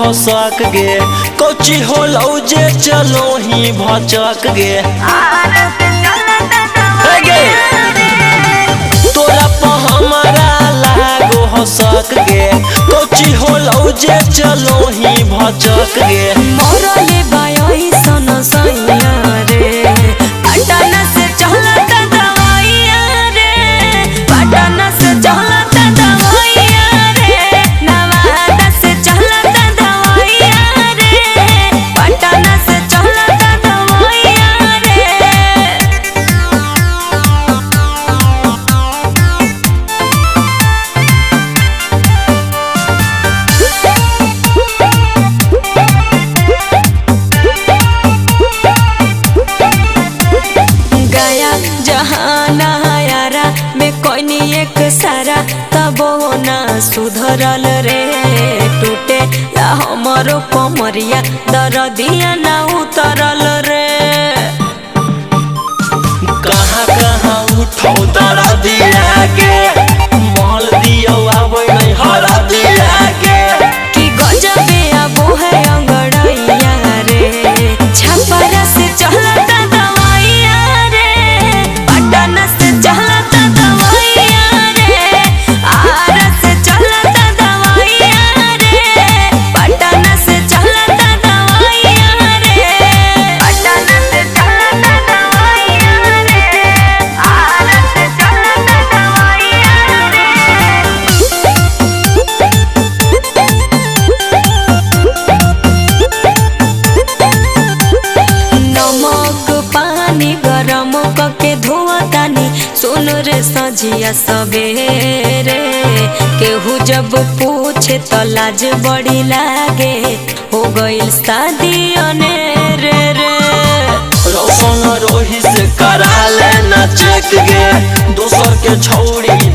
हसक गे कोची होलौ जे चलो ही भचक गे तोरा पर हमारा लागो हसक गे कोची होलौ जे चलो ही भचक गे मोरले बायोई सन सैया रे पटना से चलता दवाइया रे पटना से चलता दवाइया रे नवादा से चलता दवाइया रे पटना से चलता दवाइया रे। गया जहाना यारा में कोई नहीं एक सारा तब ना सुधरल रे टूटे ला हमरो कमरिया दरदिया ना उतरल रे कहाँ कहाँ उठौ दरदिया के माल दियो आवे नहीं हरा दिया के कि गजबे अब है अंगड़ैया रे छपरा से चलता दवाइया रे पटना से चलता दवाइया रे आरा से चलता दवाइया रे पटना से चलता दवाइया रे पटना से चलता दवाइया रे आरा से चलता दवाइया नमक पानी गरम कके धोतानी सुन रे सजिया सबेरे केहू जब पूछे तो लाज बड़ी लागे हो गइल शादी अनेरे रे रोशन रोही से करा लेना चेक गे दोसर के छौड़ी